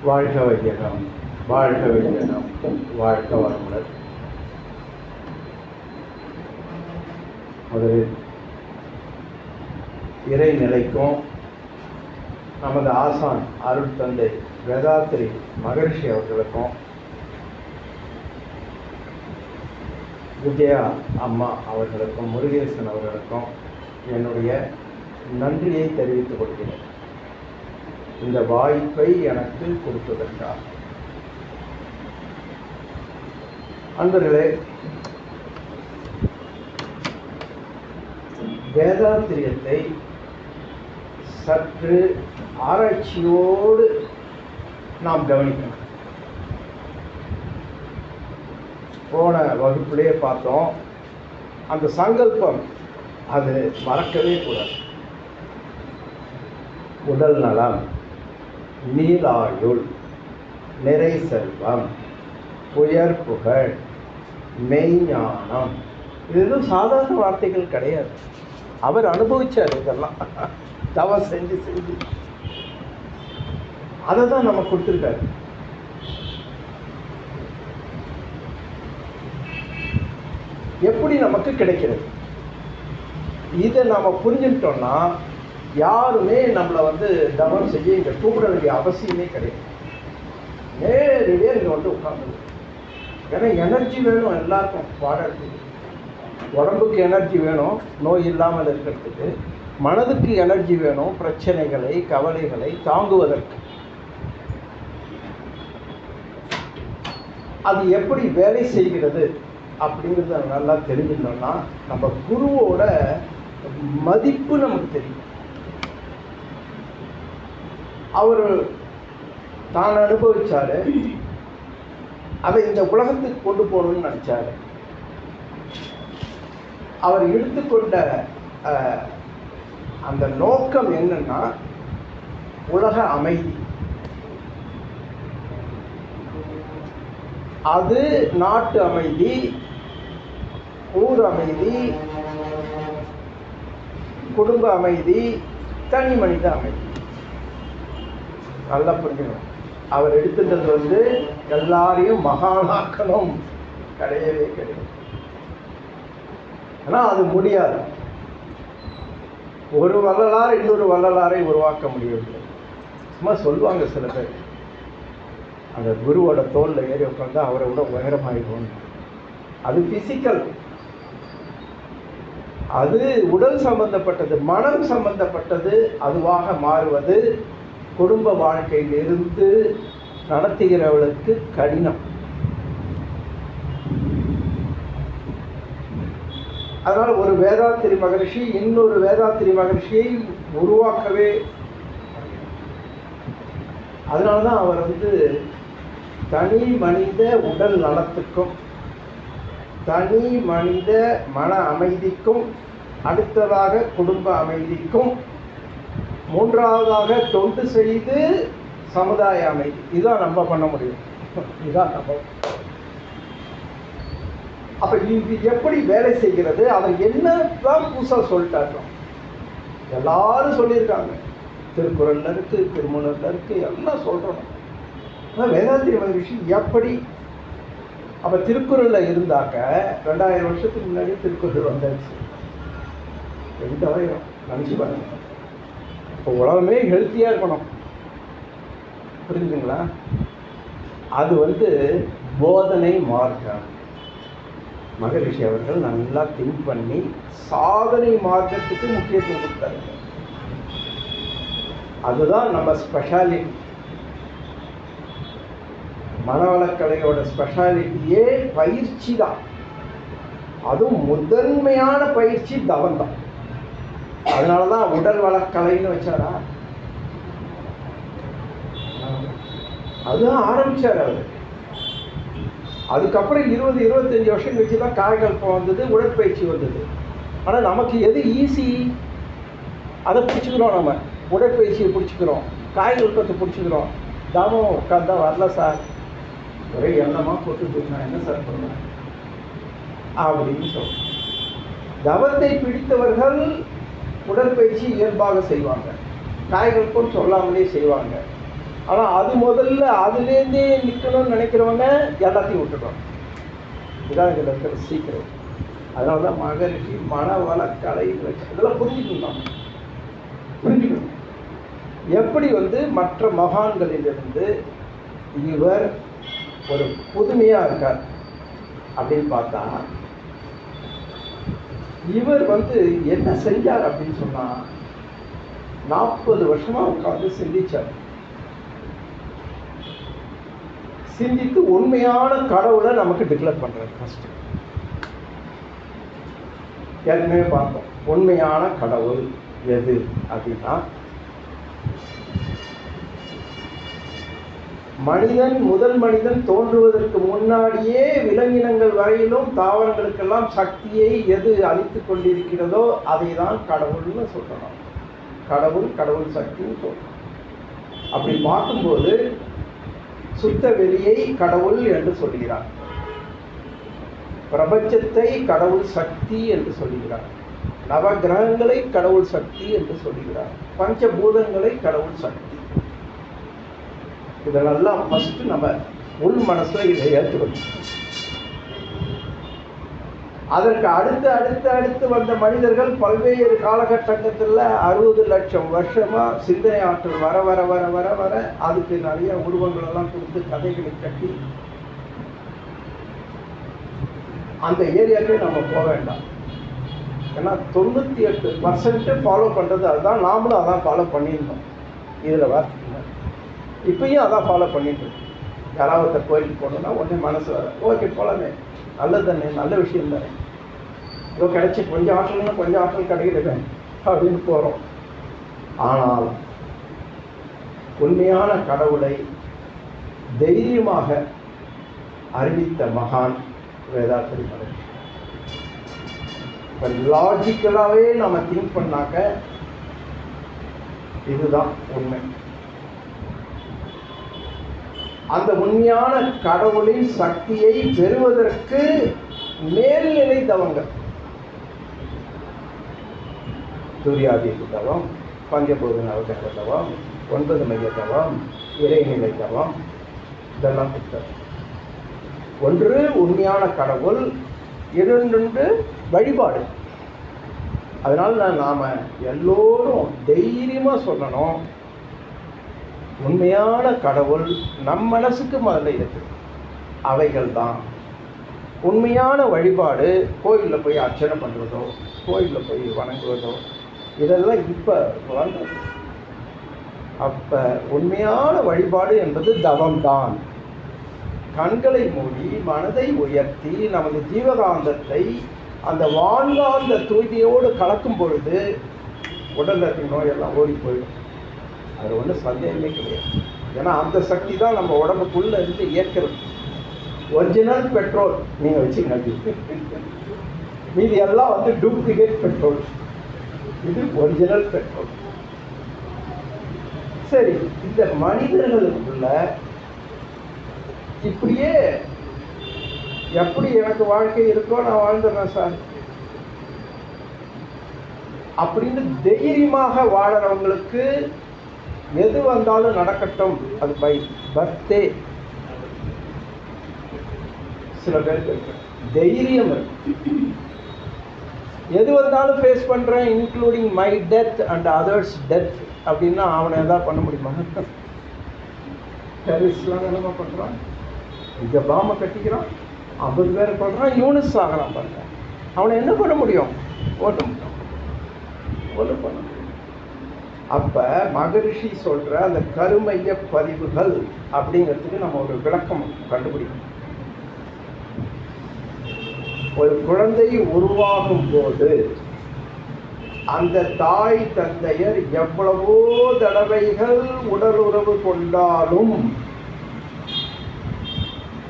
வாழ்க வையகம், வாழ்க வையகம், வாழ்க வளமுடன். முதலில் இறைநிலைக்கும் நமது ஆசான் அருள் தந்தை வேதாத்திரி மகரிஷி அவர்களுக்கும், விஜயா அம்மா அவர்களுக்கும், முருகேசன் அவர்களுக்கும் என்னுடைய நன்றியை தெரிவித்துக் கொள்கிறேன். இந்த வாய்ப்பை எனக்கு கொடுத்ததற்காக. அன்பர்களே, வேதாத்திரியத்தை சற்று ஆராய்ச்சியோடு நாம் கவனிக்கணும். போன வகுப்பிலே பார்த்தோம், அந்த சங்கல்பம் அது மறக்கவே கூடாது. உடல் நலம், நீலாயுள், நிறை செல்வம், உயர் புகழ், மெய்ஞானம், இது சாதாரண வார்த்தைகள் கிடையாது. அவர் அனுபவிச்சார் இதெல்லாம், தவம் செஞ்சு செஞ்சு அதை தான் நம்ம கொடுத்துருக்காரு. எப்படி நமக்கு கிடைக்கிறது? இதை நம்ம புரிஞ்சுக்கிட்டோம்னா யாருமே நம்மளை தவம் செய்ய இங்கே கூப்பிட வேண்டிய அவசியமே கிடையாது. நேரடியாக இங்கே உட்காந்து, ஏன்னா எனர்ஜி வேணும் எல்லாருக்கும். வாழறதுக்கு உடம்புக்கு எனர்ஜி வேணும், நோய் இல்லாமல் இருக்கிறதுக்கு. மனதுக்கு எனர்ஜி வேணும், பிரச்சனைகளை கவலைகளை தாங்குவதற்கு. அது எப்படி வேலை செய்கிறது அப்படிங்கிறத நல்லா தெரிஞ்சுக்கணும்னா நம்ம குருவோட மதிப்பு நமக்கு தெரியும். அவர் தான் அனுபவிச்சாரு, அதை இந்த உலகத்துக்கு கொண்டு போகணும்னு நினைச்சாரு. அவர் எடுத்துக்கொண்ட அந்த நோக்கம் என்னன்னா உலக அமைதி. அது நாட்டு அமைதி, ஊர் அமைதி, குடும்ப அமைதி, தனி மனித அமைதி. நல்லா புரிஞ்சுக்கணும். அவர் எடுத்துட்டது எல்லாரையும் மகானாக்கணும் கிடையவே கிடையாது. ஆனால் அது முடியாது. ஒரு வள்ளலார் இன்னொரு வள்ளலாரை உருவாக்க முடியவில்லை. சும்மா சொல்லுவாங்க சில பேர், அந்த குருவோட தோளில் ஏறி உட்காந்து அவரை விட உயரமாயிடும். அது பிசிக்கல், அது உடல் சம்பந்தப்பட்டது. மனம் சம்பந்தப்பட்டது அதுவாக மாறுவது குடும்ப வாழ்க்கையிலிருந்து நடத்துகிறவளுக்கு கடினம். அதனால் ஒரு வேதாத்திரி மகரிஷி இன்னொரு வேதாத்திரி மகரிஷியை உருவாக்கவே, அதனால்தான் அவர் தனி மனித உடல் நலத்துக்கும் தனி மனித மன அமைதிக்கும், அடுத்ததாக குடும்ப அமைதிக்கும், மூன்றாவதாக தொண்டு செய்து சமுதாய அமைதி. இதுதான் நம்ம பண்ண முடியும். இதுதான் நம்ம. அப்ப இது எப்படி வேலை செய்கிறது? அதை என்னதான் புதுசாக சொல்லிட்டாங்க. எல்லாரும் சொல்லியிருக்காங்க, திருக்குறள்ல இருக்கு, திருமூலர்ல இருக்கு, எல்லாம் சொல்றோம். ஆனால் வேதாத்திரி மகரிஷி எப்படி? அப்ப திருக்குறள்ல இருந்தாக்க 2000 வருஷத்துக்கு முன்னாடி திருக்குறள் வந்தாச்சு. 2000 நினைச்சு பாருங்க. இப்போ உலகமே ஹெல்த்தியா இருக்கணும், புரிஞ்சுங்களா? அது போதனை மார்க்கம். மகரிஷி அவர்கள் நல்லா திங்க் பண்ணி சாதனை மார்க்கத்துக்கு முக்கியத்துவம் கொடுத்தாரு. அதுதான் நம்ம ஸ்பெஷாலிட்டி. மனவளக்கலையோட ஸ்பெஷாலிட்டியே பயிற்சி தான். அதுவும் முதன்மையான பயிற்சி தவம் தான். அதனாலதான் உடல் வளக்கலைன்னு வச்சாரா, அதுதான் ஆரம்பிச்சார் அவர். அதுக்கப்புறம் 20-25 வருஷம் கழிச்சுதான் காயகல்பம் வந்தது, உடற்பயிற்சி வந்தது. ஆனால் நமக்கு எது ஈஸி அதை பிடிச்சிக்கிறோம். நம்ம உடற்பயிற்சியை பிடிச்சிக்கிறோம், காயகல்பத்தை பிடிச்சிக்கிறோம். தவம் உட்காந்தா வரல சார், ஒரே எண்ணமாக போட்டு நான் என்ன சார் பண்ணுவேன் அப்படின்னு சொல்றோம். தவத்தை பிடித்தவர்கள் உடற்பயிற்சி இயல்பாக செய்வாங்க, காயகல்பம் சொல்லாமலே செய்வாங்க. ஆனால் அது முதல்ல அதுலேருந்தே நிற்கணும்னு நினைக்கிறவங்க எல்லாத்தையும் விட்டுடுவாங்க. இதான் இதில் இருக்கிற சீக்கிரம். அதனால தான் மகரிஷி மனவள கலை இதெல்லாம் புரிஞ்சுக்கணும். புரிஞ்சுக்கணும் எப்படி மற்ற மகான்களிலிருந்து இவர் ஒரு புதுமையாக இருக்கார் அப்படின்னு பார்த்தா, இவர் என்ன செஞ்சார் அப்படின்னு சொன்னா, 40 வருஷமா உட்கார்ந்து சிந்திச்சார். சிந்தித்து உண்மையான கடவுளை நமக்கு டிக்ளேர் பண்றாரு. ஃபர்ஸ்ட் ஏற்கனவே பார்த்தோம், உண்மையான கடவுள் எது அப்படின்னா, முதல் மனிதன் தோன்றுவதற்கு முன்னாடியே விலங்கினங்கள் வரையிலும் தாவரங்களுக்கெல்லாம் சக்தியை எது அளித்து கொண்டிருக்கிறதோ அதை தான் கடவுள்னு சொல்றோம். கடவுள் சக்தின்னு சொல்றோம். அப்படி பார்க்கும்போது சுத்த வெளியை கடவுள் என்று சொல்கிறார், பிரபஞ்சத்தை கடவுள் சக்தி என்று சொல்கிறார், நவகிரகங்களை கடவுள் சக்தி என்று சொல்கிறார், பஞ்சபூதங்களை கடவுள் சக்தி. இதெல்லாம் ஃபர்ஸ்ட் நம்ம உள் மனசுல இதை ஏற்றுக்கணும். அதற்கு அடுத்து வந்த மனிதர்கள் பல்வேறு காலகட்டத்தில் 60 லட்சம் வருஷமா சிந்தனை ஆற்றல் வர வர வர வர வர அதுக்கு நிறைய உருவங்கள் எல்லாம் கொடுத்து கதைகளை கட்டி அந்த ஏரியாக்கே நம்ம போக வேண்டாம். ஏன்னா 98% ஃபாலோ பண்றது அதுதான். நாமளும் அதான் ஃபாலோ பண்ணியிருந்தோம். இதில் வார்த்தை இப்பயும் அதான் ஃபாலோ பண்ணிட்டு இருக்கோம். யாராவது கோயிலுக்கு போனோம்னா உடனே மனசு வர, ஓகே போகலாமே, நல்லது தானே, நல்ல விஷயம் தானே, இதோ கிடைச்சி கொஞ்சம் ஆற்றல்னா கொஞ்சம் ஆற்றல் கிடைக்கிறது அப்படின்னு போகிறோம். ஆனால் உண்மையான கடவுளை தைரியமாக அறிவித்த மகான் வேதாத்ரி மகரிஷி. லாஜிக்கலாகவே நம்ம திங்க் பண்ணாக்க இதுதான் உண்மை. அந்த உண்மையான கடவுளின் சக்தியை பெறுவதற்கு மேல்நிலை தவங்கள், சூரியாதீத தவம், பஞ்சபூத நவகிரக தவம், 9 மைய தவம், இறைநிலை தவம், இதெல்லாம் புத்தகம். ஒன்று உண்மையான கடவுள், 2 வழிபாடு. அதனால நாம எல்லோரும் தைரியமா சொல்லணும், உண்மையான கடவுள் நம் மனசுக்கு முதல்ல இருக்கு. அவைகள் தான் உண்மையான வழிபாடு. கோயிலில் போய் அர்ச்சனை பண்ணுறதோ, கோயிலில் போய் வணங்குவதோ, இதெல்லாம் இப்போ வளர்ந்தது. அப்போ உண்மையான வழிபாடு என்பது தவம்தான். கண்களை மூடி மனதை உயர்த்தி நமது ஜீவகாந்தத்தை அந்த வான்காந்த தூய்மையோடு கலக்கும் பொழுது உடலில் இருக்க நோயெல்லாம் ஓடி போயிடும். அது ஒன்றும் சந்தேகமே கிடையாது. ஏன்னா அந்த சக்தி தான் நம்ம உடம்புக்குள்ள இருந்து இயக்கிறது. ஒரிஜினல் பெட்ரோல் நீங்கள் வச்சுக்கணும், மீதி எல்லாம் டூப்ளிகேட் பெட்ரோல். இது ஒரிஜினல் பெட்ரோல். சரி, இந்த மனிதர்களுக்குள்ள இப்படியே எப்படி எனக்கு வாழ்க்கை இருக்கோ நான் வாழ்ந்துடுறேன் சார் அப்படின்னு தைரியமாக வாழறவங்களுக்கு எது வந்தாலும் நடக்கட்டும், அது பை பர்த்தே. சில பேருக்கு தைரியம் இருக்கு, எது வந்தாலும் ஃபேஸ் பண்றேன், including my death and others death அப்படின்னா அவனை எதாவது பண்ண முடியுமா? டெரரிஸ்ட்லாம் என்னமா பண்றான், இங்க பாம்பை கட்டிக்கிறான், 50 பேரை பண்றான், யூனிஸ் ஆகிறான் பாருங்க. அவனை என்ன பண்ண முடியும்? ஓட்ட முடியும், ஒன்று பண்ண முடியும். அப்ப மகரிஷி சொல்ற அந்த கருமைய பதிவுகள் அப்படிங்கிறதுக்கு நம்ம ஒரு விளக்கம் கண்டுபிடிக்கணும். ஒரு குழந்தை உருவாகும் போது அந்த தாய் தந்தையர் எவ்வளவோ தடவைகள் உடல் உறவு கொண்டாலும்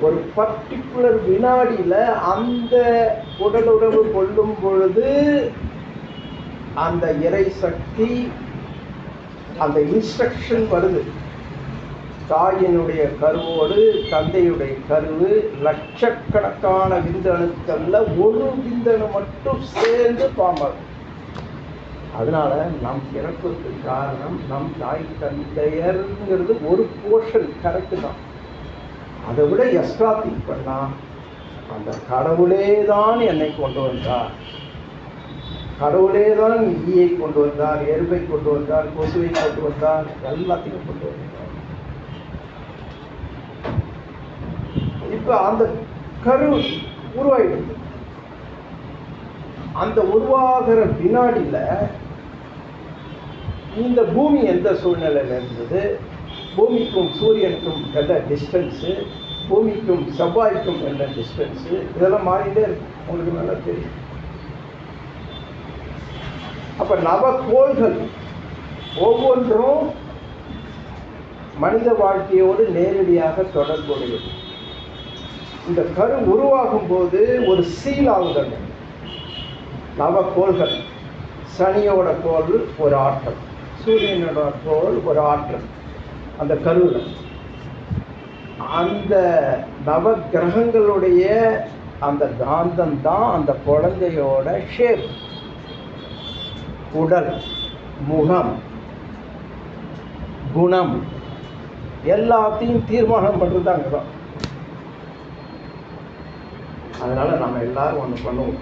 ஒரு பர்டிகுலர் வினாடியில அந்த உடல் உறவு கொள்ளும் பொழுது அந்த இறை சக்தி, அந்த இன்ஸ்ட்ரக்ஷன் வருது. தாயினுடைய கருவோடு தந்தையுடைய கருவு லட்சக்கணக்கான விந்தணுக்கள்ல ஒரு விந்தணு மட்டும் சேர்ந்து பாம்பாகும். அதனால நம் பிறப்புக்கு காரணம் நம் தாய் தந்தையர்ங்கிறது ஒரு போர்ஷன் கரெக்டு தான். அதை விட எக்ஸ்ட்ரா திங்க் பண்ணா அந்த கடவுளே தான் என்னை கொண்டு வந்தார், கடவுளே தான் ஈயை கொண்டு வந்தார், எறும்பை கொண்டு வந்தார், கொசுவை கொண்டு வந்தார், எல்லாத்தையும் கொண்டு வந்தார். இப்ப அந்த கரு உருவாயிடுது. அந்த உருவாகிற வினாடியில இந்த பூமி எந்த சூழ்நிலையில இருந்தது, பூமிக்கும் சூரியனுக்கும் என்ன டிஸ்டன்ஸு, பூமிக்கும் செவ்வாய்க்கும் என்ன டிஸ்டன்ஸு, இதெல்லாம் மாறிட்டே இருக்கும். உங்களுக்கு நல்லா தெரியும். அப்ப நவக்கோள்கள் ஒவ்வொன்றும் மனித வாழ்க்கையோடு நேரடியாக தொடர்புடையது. இந்த கரு உருவாகும் போது ஒரு சீல் ஆகுதல். நவக்கோள்கள், சனியோட கோள் ஒரு ஆற்றல், சூரியனோட கோள் ஒரு ஆற்றல் அந்த கருவில். அந்த நவ கிரகங்களுடைய அந்த காந்தம் தான் அந்த குழந்தையோட ஷேப், உடல், முகம், குணம் எல்லாத்தையும் தீர்மானம் பண்ணுறது அங்கே தான். அதனால நம்ம எல்லாரும் ஒன்று பண்ணுவோம்.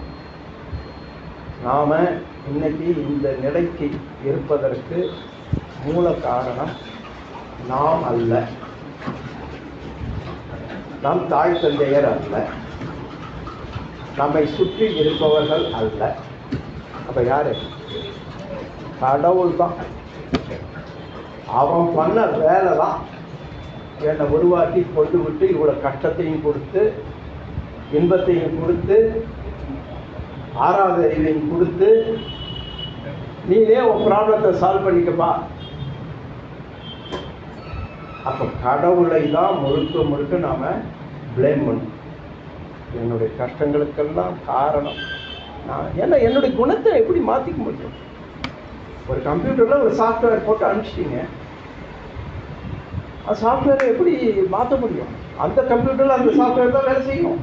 நாம இன்னைக்கு இந்த நிலைக்கு இருப்பதற்கு மூல காரணம் நாம் அல்ல, நம் தாய் தந்தையர் அல்ல, நம்மை சுற்றி இருப்பவர்கள் அல்ல. அப்ப யாரு? கடவுள் தான். அவன் பண்ண வேலை தான் என்னை உருவாக்கி கொண்டு விட்டு இவ்வளவு கஷ்டத்தையும் கொடுத்து இன்பத்தையும் கொடுத்து ஆறாவது அறிவையும் கொடுத்து நீனே உன் ப்ராப்ளத்தை சால்வ் பண்ணிக்கப்பா. அப்போ கடவுளை தான் முழுக்க முழுக்க நாம் பிளேம் பண்ணணும். என்னுடைய கஷ்டங்களுக்கெல்லாம் காரணம் நான். ஏன்னா என்னுடைய குணத்தை எப்படி மாற்றிக்க முடியும்? ஒரு கம்ப்யூட்டரில் ஒரு சாஃப்ட்வேர் போட்டு அனுப்பிச்சிட்டிங்க, அந்த சாஃப்ட்வேரை எப்படி மாற்ற முடியும்? அந்த கம்ப்யூட்டரில் அந்த சாஃப்ட்வேர் தான் வேலை செய்யும்.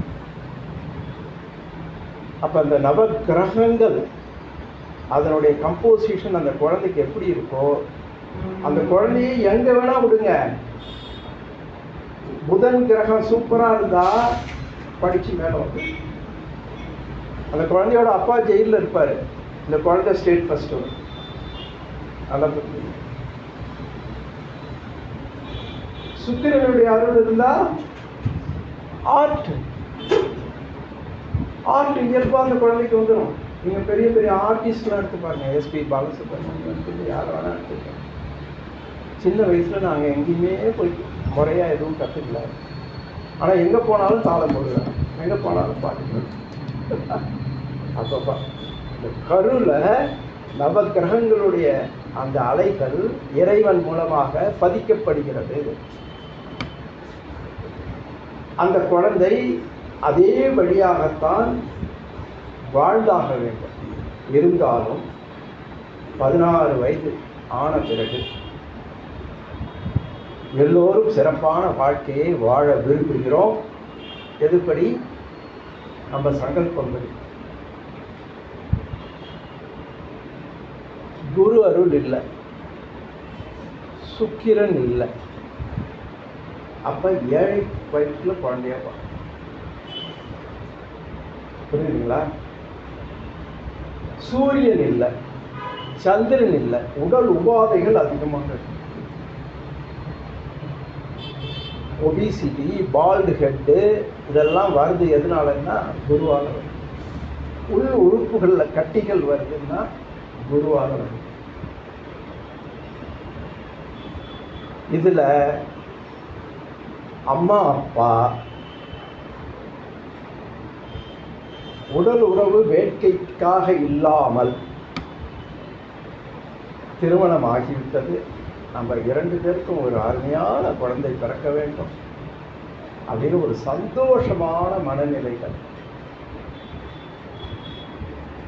அப்போ அந்த நவ கிரகங்கள் அதனுடைய கம்போசிஷன் அந்த குழந்தைக்கு எப்படி இருக்கோ, அந்த குழந்தையை எங்கே வேணா விடுங்க. புதன் கிரகம் சூப்பராக இருந்தால் படித்து மேலே வந்து அந்த குழந்தையோட அப்பா ஜெயிலில் இருப்பார், இந்த குழந்தை ஸ்டேட் ஃபர்ஸ்ட் வரும். நல்லா புரியுது. சுக்கிரனுடைய அருள் இருந்தால் ஆர்ட் இயல்பாக அந்த குழந்தைக்கு வந்துடும். நீங்கள் பெரிய பெரிய ஆர்டிஸ்ட்லாம் எடுத்து பாருங்க, எஸ்பி பாலசுப்ரமணியன் யார் வேணா எடுத்துக்கோங்க. சின்ன வயசில் நாங்கள் எங்கேயுமே போய் முறையாக எதுவும் கற்றுக்கல, ஆனால் எங்கே போனாலும் தாளம் போடுவேன், எங்கே போனாலும் பாட்டுக்கிறேன். அப்பப்பா இந்த கருவில் நவ கிரகங்களுடைய அந்த அலைகள் இறைவன் மூலமாக பதிக்கப்படுகிறது. அந்த குழந்தை அதே வழியாகத்தான் வாழ்ந்தாக வேண்டும். இருந்தாலும் 16 வயது ஆன பிறகு எல்லோரும் சிறப்பான வாழ்க்கையை வாழ விரும்புகிறோம். எதுபடி? நம்ம சங்கல்பங்கள். குரு அருள் இல்லை, சுக்கிரன் இல்லை, அப்ப ஏழை வயிற்றுல குழந்தையா பார்க்கணும். புரியுதுங்களா? சூரியன் இல்லை, சந்திரன் இல்லை, உடல் உபாதைகள் அதிகமாக இருக்கு. ஒபிசிட்டி, பால்டு ஹெட்டு இதெல்லாம் வருது. எதனாலன்னா குருவால வருது. உள் உறுப்புகளில் கட்டிகள் வருதுன்னா குருவால வருது. இதுல அம்மா அப்பா உடல் உறவு வேட்கைக்காக இல்லாமல் திருமணம் ஆகிவிட்டது, நம்ம 2 பேருக்கும் ஒரு அருமையான குழந்தை பிறக்க வேண்டும் அப்படின்னு ஒரு சந்தோஷமான மனநிலைகள்,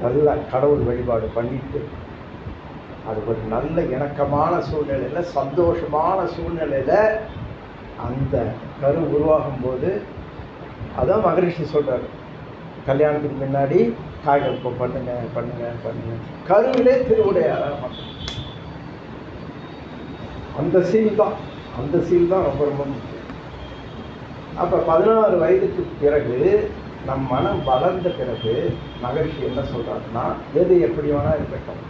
நல்ல கடவுள் வழிபாடு பண்ணிட்டு அது ஒரு நல்ல இணக்கமான சூழ்நிலையில, சந்தோஷமான சூழ்நிலையில அந்த கரு உருவாகும் போது, அதான் மகரிஷி சொல்றாரு, கல்யாணத்துக்கு முன்னாடி காய்கறி பண்ணுங்க பண்ணுங்க பண்ணுங்க, கருவிலே திருவிடையாட அந்த சீல் தான் ரொம்ப ரொம்ப முக்கியம். அப்போ 16 வயதுக்கு பிறகு நம் மனம் வளர்ந்த பிறகு மகரிஷி என்ன சொல்றாருன்னா, எது எப்படி வேணா இருக்கட்டும்,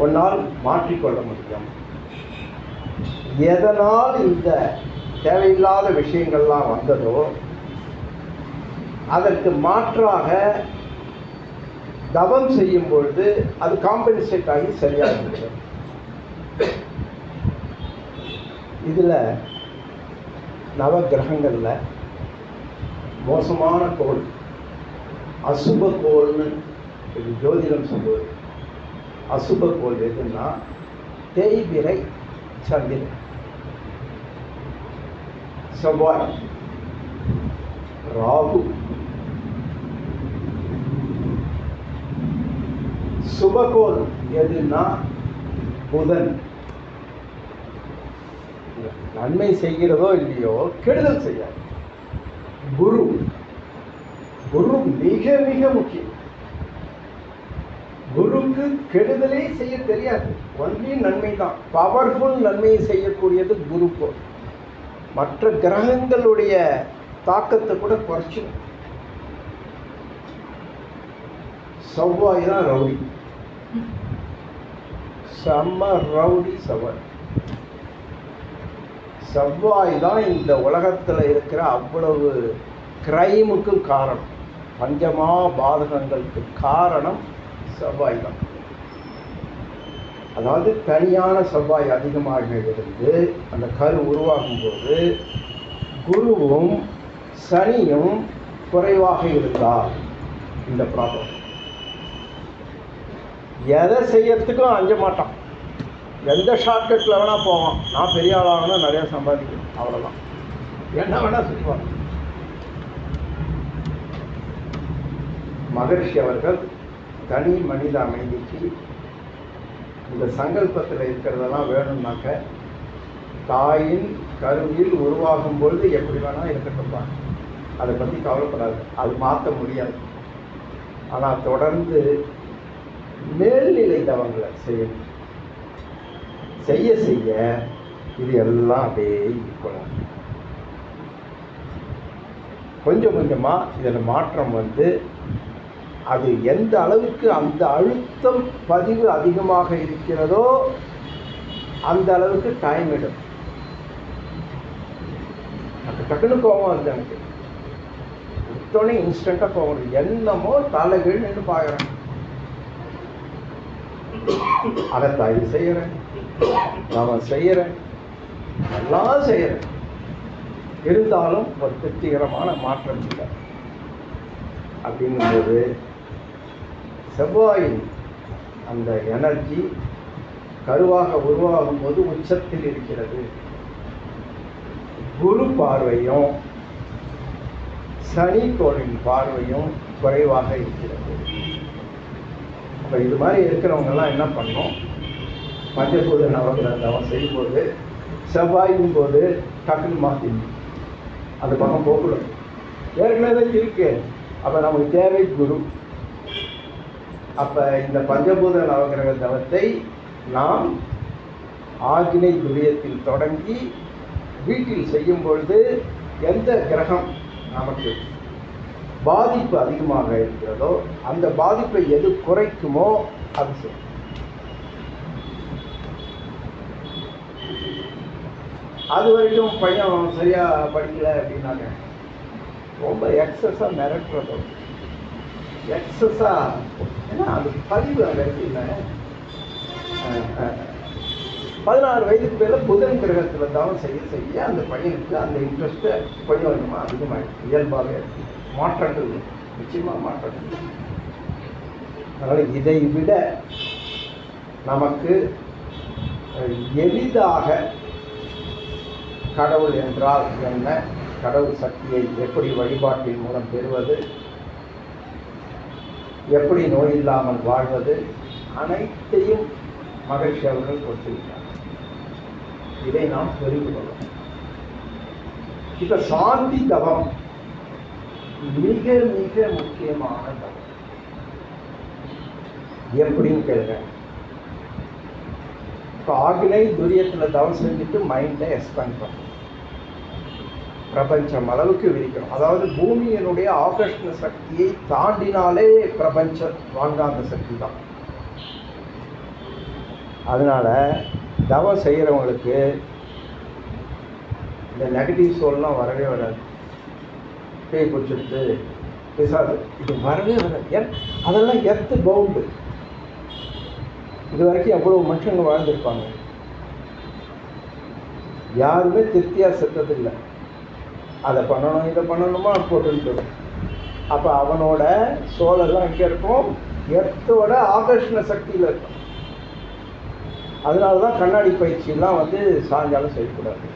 ஒன்னால் மாற்றிக்கொள்ள முடியும். எதனால் இந்த தேவையில்லாத விஷயங்கள்லாம் வந்ததோ அதற்கு மாற்றாக தவம் செய்யும் பொழுது அது காம்பன்சேட் ஆகி சரியாகிறது. இதில் நவ கிரகங்களில் மோசமான கோள், அசுப கோள்னு இது ஜோதிடம் சொல்லுவது. அசுப கோள் எதுன்னா தேய்பிறை, சந்திரன், செவ்வாய், ராகு. சுபகோள் எதுன்னா புதன். நன்மை செய்கிறதோ இல்லையோ கெடுதல் செய்யாது. குரு மிக மிக முக்கியம். குருக்கு கெடுதலே செய்ய தெரியாது, ஒன்லி நன்மை தான். பவர்ஃபுல் நன்மையை செய்யக்கூடியது குருக்கு. மற்ற கிரகங்களுடைய தாக்கத்தை கூட குறைச்சிடும். செவ்வாய் தான் ரவுடி, செம்ம ரவுடி செவ்வாய். செவ்வாய் தான் இந்த உலகத்தில் இருக்கிற அவ்வளவு கிரைமுக்கும் காரணம், பஞ்சமா பாதகங்களுக்கு காரணம் செவ்வாய் தான். அதாவது தனியான செவ்வாய் அதிகமாக இருந்து அந்த கரு உருவாகும் போது குருவும் சனியும் குறைவாக இருந்தால் இந்த ப்ராப்ளம். எதை செய்யறதுக்கும் அஞ்ச மாட்டான், எந்த ஷார்ட்கட்டில் வேணால் போவான். நான் பெரிய ஆளாகனா நிறையா சம்பாதிக்கணும், அவ்வளோதான், என்ன வேணால் சொல்லுவாங்க. மகரிஷி அவர்கள் தனி மனித அமைதிக்கு இந்த சங்கல்பத்தில் இருக்கிறதெல்லாம் வேணும்னாக்க தாயின் கருவில் உருவாகும் பொழுது எப்படி வேணால் இருக்கட்டும், அதை பற்றி கவலைப்படாது, அது மாற்ற முடியாது. ஆனால் தொடர்ந்து மேல்நிலை தவங்களை செய்யணும். செய்ய செய்ய இது எல்லாம் அப்படியே இருக்கணும். கொஞ்சம் கொஞ்சமாக இதில் மாற்றம் வந்து அது எந்த அளவுக்கு அந்த அழுத்தம் பதிவு அதிகமாக இருக்கிறதோ அந்த அளவுக்கு டைம் எடுக்கும். டக்குன்னு கோபம் வருது எனக்கு, எடுத்தோடனே இன்ஸ்டண்ட்டாக கோபம் வருது. என்னமோ தலைகீழ் நின்று பார்க்குறேன், அகத்தாய் செய்கிறேன், நான் செய்கிறேன், எல்லாம் செய்கிறேன், இருந்தாலும் ஒரு திருப்திகரமான மாற்றம் இல்லை. அப்படிங்கும்போது செவ்வாயின் அந்த எனர்ஜி கருவாக உருவாகும் போது உச்சத்தில் இருக்கிறது. குரு பார்வையும் சனி கோளின் பார்வையும் குறைவாக இருக்கிறது. அப்போ இது மாதிரி இருக்கிறவங்கெல்லாம் என்ன பண்ணணும், பஞ்சபூத நவகிரகம் செய்யும்போது செவ்வாயின் போது டக்குன்னு மாற்றிடணும், அந்த பக்கம் போகக்கூடாது. ஏற்கனவே இருக்கு, அப்போ நமக்கு தேவை குரு. அப்போ இந்த பஞ்சபூத நவகிரக தவத்தை நாம் ஆக்னை துரியத்தில் தொடங்கி வீட்டில் செய்யும் பொழுது எந்த கிரகம் நமக்கு பாதிப்பு அதிகமாக இருக்கிறதோ அந்த பாதிப்பை எது குறைக்குமோ அது செய்யும். அது வரைக்கும் பையன் சரியாக படிக்கலை அப்படின்னாங்க ரொம்ப எக்ஸஸாக மிரட்டுறதோ, எக்ஸஸாக, ஏன்னா அது பதிவு அங்கே இருக்குல்ல. 16 வயதுக்கு மேலே புதன் கிரகத்தில் தவம் செய்ய செய்ய அந்த பையனுக்கு அந்த இன்ட்ரெஸ்ட்டு கொஞ்சம் கொஞ்சமாக அதிகமாகிடுச்சு. இயல்பாகவே மாற்றங்கள் நிச்சயமாக மாற்றங்கள். அதனால் இதை விட நமக்கு எளிதாக கடவுள் என்றால் என்ன, கடவுள் சக்தியை எப்படி வழிபாட்டின் மூலம் பெறுவது, எப்படி நோய் இல்லாமல் வாழ்வது, அனைத்தையும் மகிழ்ச்சி அவர்கள் கொடுத்திருக்கிறார். இதை நாம் தெரிந்து கொள்ளணும். இப்ப சாந்தி தவம் மிக மிக முக்கியமான தவம். எப்படின்னு கேளுங்க. இப்போ ஆக்னை துரியத்தில் தவம் செஞ்சுட்டு மைண்டை எக்ஸ்பேண்ட் பண்ணணும், பிரபஞ்சம் அளவுக்கு விரிக்கணும். அதாவது பூமியினுடைய ஆகர்ஷண சக்தியை தாண்டினாலே பிரபஞ்ச வாங்காந்த சக்தி தான். அதனால தவம் செய்கிறவங்களுக்கு இந்த நெகட்டிவ் சோல்லாம் வரவே வராது. பேய் பிடிச்சிட்டு பேசாது, இது வரவே வராது. அதெல்லாம் எர்த்து பவுண்டு. இது வரைக்கும் எவ்வளோ மனுஷங்க வாழ்ந்துருப்பாங்க, யாருமே திருப்தியாக செத்ததில்லை. அதை பண்ணணும் இதை பண்ணணுமா போட்டுட்டு. அப்போ அவனோட சோலெல்லாம் இங்கே இருக்கும், எர்த்தோட ஆகர்ஷண சக்தியில் இருக்கும். அதனால தான் கண்ணாடி பயிற்சியெல்லாம் சாயங்காலம் செய்யக்கூடாது.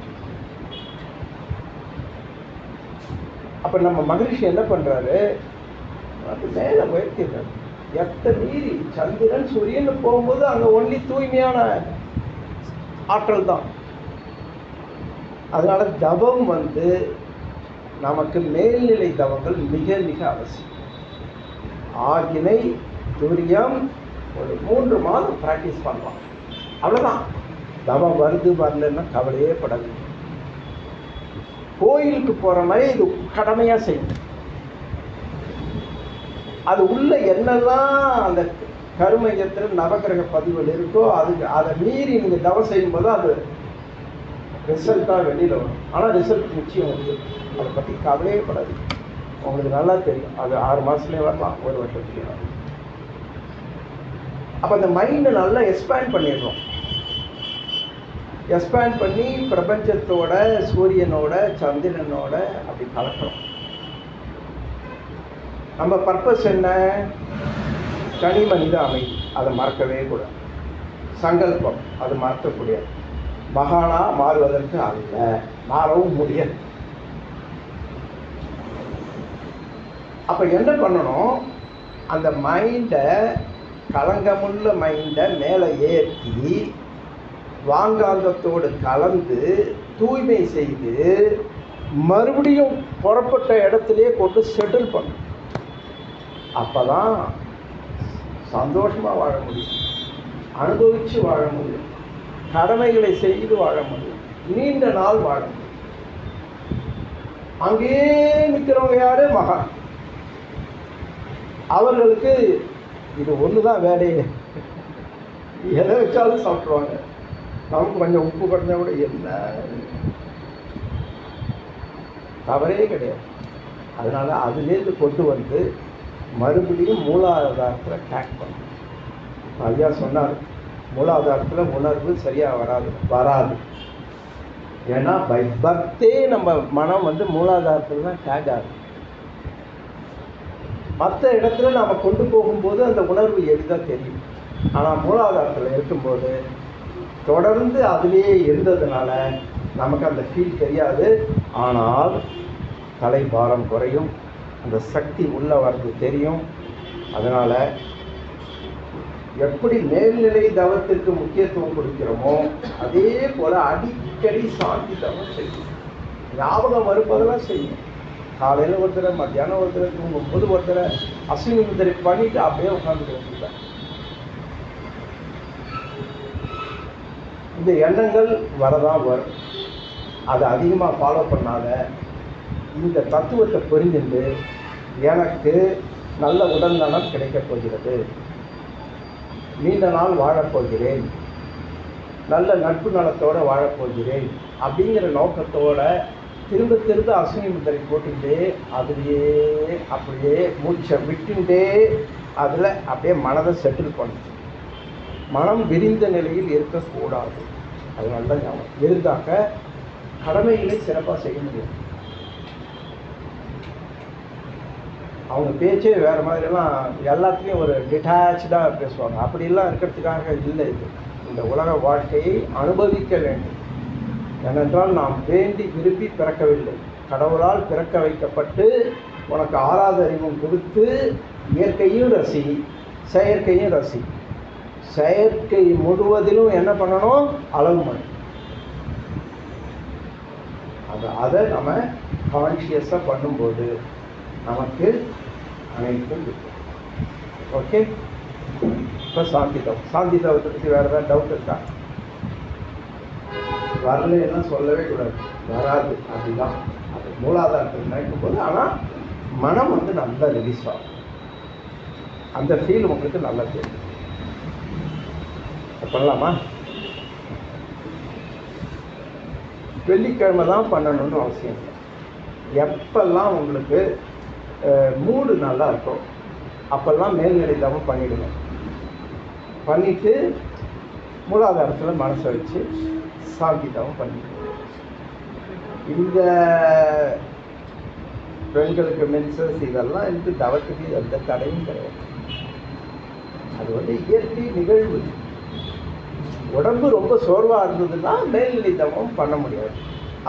அப்போ நம்ம மகரிஷி என்ன பண்ணுறாரு, அது மேலே உயர்த்திடுறாரு. எத்த மீறி சந்திரன் சூரியன் போகும்போது அங்கே ஒன்லி தூய்மையான ஆற்றல் தான். அதனால தவம் நமக்கு மேல்நிலை தவங்கள் மிக மிக அவசியம். ஆகினை துரியம் ஒரு 3 மாதம் ப்ராக்டிஸ் பண்ணலாம், அவ்வளோதான். தவம் வருது வரலன்னா கவலையே படாது. கோயிலுக்கு போகிற மாதிரி இது கடமையாக செய்யும். அது உள்ள என்னெல்லாம் அந்த கருமையத்தில் நவகிரக பதிவுகள் இருக்கோ அதை மீறி நீங்கள் தவம் செய்யும்போது அது ரிசல்ட்டாக வெளியில் வரும். ஆனால் ரிசல்ட் நிச்சயம் வருது, அதை பற்றி கவலையே படாது. உங்களுக்கு நல்லா தெரியும், அது 6 மாதத்துலேயே வரலாம், 1 வருஷத்துலேயே வரலாம். அப்போ அந்த மைண்டை நல்லா எக்ஸ்பேண்ட் பண்ணிடுறோம். எக்ஸ்பேண்ட் பண்ணி பிரபஞ்சத்தோட சூரியனோட சந்திரனோட அப்படி கலக்கிறோம். நம்ம பர்பஸ் என்ன? தனி மனித அமைதி, அதை மறக்கவே கூடாது. சங்கல்பம், அது மறக்கக்கூடியது. மகானா மாறுவதற்கு அல்ல, மாறவும் முடியாது. அப்போ என்ன பண்ணணும், அந்த மைண்டை, களங்கமுள்ள மைண்டை மேலே ஏற்றி வாங்காந்தத்தோடு கலந்து தூய்மை செய்து மறுபடியும் புறப்பட்ட இடத்துலையே கொண்டு செட்டில் பண்ணும். அப்போ தான் சந்தோஷமாக வாழ முடியும், அனுபவித்து வாழ முடியும், கடமைகளை செய்து வாழ முடியும், நீண்ட நாள் வாழ முடியும். அங்கேயே நிற்கிறவங்க யாரு? மகான். அவர்களுக்கு இது ஒன்று தான் வேலையே. எதை வச்சாலும் சாப்பிட்ருவாங்க. நமக்கு கொஞ்சம் உப்பு குறைஞ்சா கூட என்ன தவறே கிடையாது. அதனால் அதுலேருந்து கொண்டு மறுபடியும் மூலாதாரத்தில் டேக் பண்ணணும். ஐயா சொன்னார், மூலாதாரத்தில் உணர்வு சரியாக வராது. ஏன்னா பை பர்த்தே நம்ம மனம் மூலாதாரத்தில் தான் டேக் ஆகுது. மற்ற இடத்துல நாம் கொண்டு போகும்போது அந்த உணர்வு எளிதாக தெரியும். ஆனால் மூலாதாரத்தில் இருக்கும்போது தொடர்ந்து அதிலேயே இருந்ததுனால நமக்கு அந்த ஃபீல் தெரியாது. ஆனால் தலைபாரம் குறையும், அந்த சக்தி உள்ளே வர்றது தெரியும். அதனால் எப்படி மேல்நிலை தவத்திற்கு முக்கியத்துவம் கொடுக்கிறோமோ அதே போல் அடிக்கடி சாந்தி தவம் செய்யும். ஞாபகம் வரும்போதெல்லாம் செய்யும். காலையில் ஒரு தடவை, மத்தியானம் ஒரு தடவை, தூங்கும்போது ஒரு தடவை அஸ்வினி முத்திரை பண்ணிவிட்டு அப்படியே உட்காந்துட்டு வந்துட்டேன். இந்த எண்ணங்கள் வரதான் வரும். அதை அதிகமாக ஃபாலோ பண்ணாத இந்த தத்துவத்தை புரிஞ்சுட்டு எனக்கு நல்ல உடல் நலம் கிடைக்கப் போகிறது, நீண்ட நாள் வாழப்போகிறேன், நல்ல நட்பு நலத்தோடு வாழப்போகிறேன் அப்படிங்கிற நோக்கத்தோட திரும்ப திரும்ப அஸ்வினி முத்திரை போட்டுக்கிட்டே அதுலேயே அப்படியே மூச்சை விட்டுண்டே அதில் அப்படியே மனதை செட்டில் பண்ணும். மனம் விரிந்த நிலையில் இருக்கக்கூடாது. அதனால தான் ஞாபகம் இருந்தாக்க கடமைகளை சிறப்பாக செய்ய முடியும். அவங்க பேச்சே வேறு மாதிரிலாம் எல்லாத்துலேயும் ஒரு டிட்டாச்சாக பேசுவாங்க. அப்படிலாம் இருக்கிறதுக்காக இல்லை. இது இந்த உலக வாழ்க்கையை அனுபவிக்க வேண்டும். ஏனென்றால் நாம் வேண்டி விரும்பி பிறக்கவில்லை, கடவுளால் பிறக்க வைக்கப்பட்டு உனக்கு 6வது அறிவும் கொடுத்து இயற்கையும் ரசி, செயற்கையும் ரசி. செயற்கை முழுவதிலும் என்ன பண்ணணும்? அளவு பண்ணணும். அதை நம்ம கான்ஷியஸாக பண்ணும்போது நமக்கு அனைத்தும் இருக்கும். ஓகே, இப்போ சாந்தி தவம். சாந்தி தவத்தை பற்றி வேறு ஏதாவது டவுட் இருக்கா? வரலன்னா சொல்லவே கூடாது, வராது. அதுதான் அது மூலாதாரத்தில் நினைக்கும் போது. ஆனால் மனம் வந்து நல்லா ரிலீஸ் ஆகும், அந்த ஃபீல் உங்களுக்கு நல்லா தெரியும். பண்ணலாமா? வெள்ளிக்கிழமை தான் பண்ணணும்னு அவசியம் இல்லை. எப்பெல்லாம் உங்களுக்கு மூடு நல்லா இருக்கும் அப்போல்லாம் மேல்நிலை தவம் பண்ணிவிடுங்க. பண்ணிவிட்டு மூலாதாரத்தில் மனசை வச்சு சாந்தி தவம் பண்ணிவிடுங்க. இந்த பெண்களுக்கு மென்சஸ் இதெல்லாம் இருந்து தவத்துக்கு எந்த தடையும் கிடையாது. அது வந்து இயற்கை நிகழ்வு. உடம்பு ரொம்ப சோர்வாக இருந்ததுன்னா மேல்நிலை தவம் பண்ண முடியாது,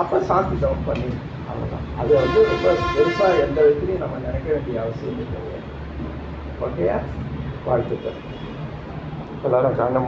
அப்போ சாந்தி தவம் பண்ணி அவ்வளோதான். அது வந்து ரொம்ப பெருசாக எந்த விதத்துலையும் நம்ம நினைக்க வேண்டிய அவசியம் கிடையாது. ஓகேயா? வாழ்த்துக்கள். எல்லாரும் கண்ண